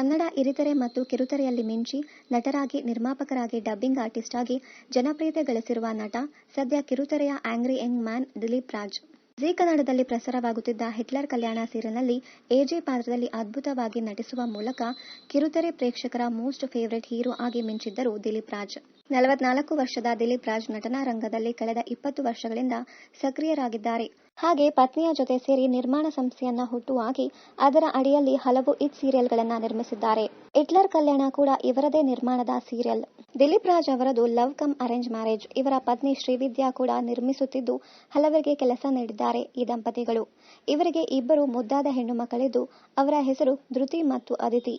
ಕನ್ನಡ ಹಿರಿತೆರೆ ಮತ್ತು ಕಿರುತೆರೆಯಲ್ಲಿ ಮಿಂಚಿ ನಟರಾಗಿ, ನಿರ್ಮಾಪಕರಾಗಿ, dubbing artist ಆಗಿ ಜನಪ್ರಿಯತೆ ಗಳಿಸಿರುವ ನಟ, ಸದ್ಯ ಕಿರುತೆರೆಯ angry young man Dilip Raj. Zee ಕನ್ನಡದಲ್ಲಿ ಪ್ರಸಾರವಾಗುತ್ತಿದ್ದ ಹಿಟ್ಲರ್ ಕಲ್ಯಾಣ ಸೀರಿಯಲ್ನಲ್ಲಿ ಎಜೆ ಪಾತ್ರದಲ್ಲಿ ಅದ್ಭುತವಾಗಿ ನಟಿಸುವ ಮೂಲಕ ಕಿರುತೆರೆ ಪ್ರೇಕ್ಷಕರ ಮೋಸ್ಟ್ ಫೇವರೇಟ್ ಹೀರೋ ಆಗಿ ಮಿಂಚಿದ್ದರು ದಿಲೀಪ್ ರಾಜ್. 44 ವರ್ಷದ ದಿಲೀಪ್ ರಾಜ್ ನಟನಾ ರಂಗದಲ್ಲಿ ಕಳೆದ 20 ವರ್ಷಗಳಿಂದ ಸಕ್ರಿಯರಾಗಿದ್ದಾರೆ. ಹಾಗೆ ಪತ್ನಿಯ ಜೊತೆ ಸೇರಿ ನಿರ್ಮಾಣ ಸಂಸ್ಥೆಯನ್ನ ಹುಟ್ಟುಹಾಕಿ ಅದರ ಅಡಿಯಲ್ಲಿ ಹಲವು ಹಿಟ್ ಸೀರಿಯಲ್ಗಳನ್ನ ನಿರ್ಮಿಸಿದ್ದಾರೆ. ಹಿಟ್ಲರ್ ಕಲ್ಯಾಣ ಕೂಡ ಇವರದೇ ನಿರ್ಮಾಣದ ಸೀರಿಯಲ್. ದಿಲೀಪ್ ರಾಜ್ ಅವರದು ಲವ್ ಕಮ್ ಅರೇಂಜ್ ಮ್ಯಾರೇಜ್. ಇವರ ಪತ್ನಿ ಶ್ರೀವಿದ್ಯಾ ಕೂಡ ನಿರ್ಮಿಸುತ್ತಿದ್ದು ಹಲವರಿಗೆ ಕೆಲಸ ನೀಡಿದ್ದಾರೆ ಈ ದಂಪತಿಗಳು. ಇವರಿಗೆ ಇಬ್ಬರು ಮುದ್ದಾದ ಹೆಣ್ಣು ಮಕ್ಕಳಿದ್ದು ಅವರ ಹೆಸರು ಧೃತಿ ಮತ್ತು ಅದಿತಿ.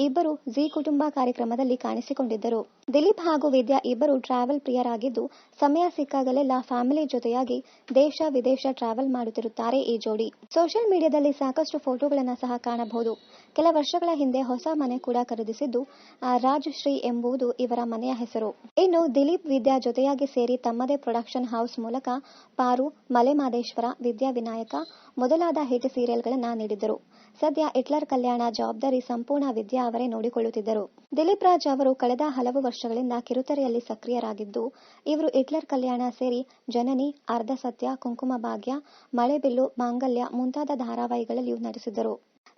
ಇಬ್ಬರು ಜೀ ಕುಟುಂಬ ಕಾರ್ಯಕ್ರಮದಲ್ಲಿ ಕಾಣಿಸಿಕೊಂಡಿದ್ದರು. ದಿಲೀಪ್ ಹಾಗೂ ವಿದ್ಯಾ ಇಬ್ಬರು ಟ್ರಾವೆಲ್ ಪ್ರಿಯರಾಗಿದ್ದು ಸಮಯ ಸಿಕ್ಕಾಗಲೆಲ್ಲ ಫ್ಯಾಮಿಲಿ ಜೊತೆಯಾಗಿ ದೇಶ ವಿದೇಶ ಟ್ರಾವೆಲ್ ಮಾಡುತ್ತಿರುತ್ತಾರೆ ಈ ಜೋಡಿ. ಸೋಷಿಯಲ್ ಮೀಡಿಯಾದಲ್ಲಿ ಸಾಕಷ್ಟು ಫೋಟೋಗಳನ್ನ ಸಹ ಕಾಣಬಹುದು. ಕೆಲ ವರ್ಷಗಳ ಹಿಂದೆ ಹೊಸ ಮನೆ ಕೂಡ ಖರೀದಿಸಿದ್ದು ರಾಜ್ ಶ್ರೀ ಎಂಬುದು ಇವರ ಮನೆಯ ಹೆಸರು. ಇನ್ನು ದಿಲೀಪ್ ವಿದ್ಯಾ ಜೊತೆಯಾಗಿ ಸೇರಿ ತಮ್ಮದೇ ಪ್ರೊಡಕ್ಷನ್ ಹೌಸ್ ಮೂಲಕ ಪಾರು, ಮಲೆಮಾದೇಶ್ವರ, ವಿದ್ಯಾವಿನಾಯಕ ಮೊದಲಾದ ಹಿಟ್ ಸೀರಿಯಲ್ಗಳನ್ನ ನೀಡಿದ್ದರು. ಸದ್ಯ ಹಿಟ್ಲರ್ ಕಲ್ಯಾಣ ಜವಾಬ್ದಾರಿ ಸಂಪೂರ್ಣ ವಿದ್ಯಾ ಅವರೇ ನೋಡಿಕೊಳ್ಳುತ್ತಿದ್ದರು. ದಿಲೀಪ್ ರಾಜ್ ಅವರು ಕಳೆದ ಹಲವು ವರ್ಷಗಳಿಂದ ಕಿರುತೆರೆಯಲ್ಲಿ ಸಕ್ರಿಯರಾಗಿದ್ದು ಇವರು ಹಿಟ್ಲರ್ ಕಲ್ಯಾಣ ಸೇರಿ ಜನನಿ, ಅರ್ಧ ಸತ್ಯ, ಕುಂಕುಮ ಭಾಗ್ಯ, ಮಳೆಬಿಲ್ಲು, ಮಾಂಗಲ್ಯ ಮುಂತಾದ ಧಾರಾವಾಹಿಗಳಲ್ಲಿಯೂ ನಟಿಸಿದ್ದರು.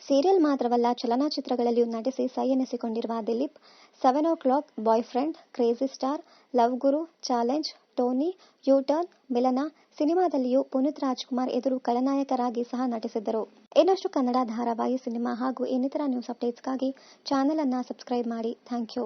ಸೀರಿಯಲ್ ಮಾತ್ರವಲ್ಲ, ಚಲನಚಿತ್ರಗಳಲ್ಲಿಯೂ ನಟಿಸಿ ಸೈ ಎನಿಸಿಕೊಂಡಿರುವ Dilip 7 o'clock, boyfriend, crazy star, love guru, challenge, Tony, U turn, Milana ಸಿನಿಮಾದಲ್ಲಿಯೂ ಪುನೀತ್ ರಾಜ್ಕುಮಾರ್ ಎದುರು ಖಳನಾಯಕರಾಗಿ ಸಹ ನಟಿಸಿದ್ದರು. ಇನ್ನಷ್ಟು ಕನ್ನಡ ಧಾರಾವಾಹಿ, ಸಿನಿಮಾ ಹಾಗೂ ಇನ್ನಿತರ ನ್ಯೂಸ್ ಅಪ್ಡೇಟ್ಸ್ಗಾಗಿ ಚಾನೆಲ್ ಅನ್ನ ಸಬ್ಸ್ಕ್ರೈಬ್ ಮಾಡಿ. Thank you.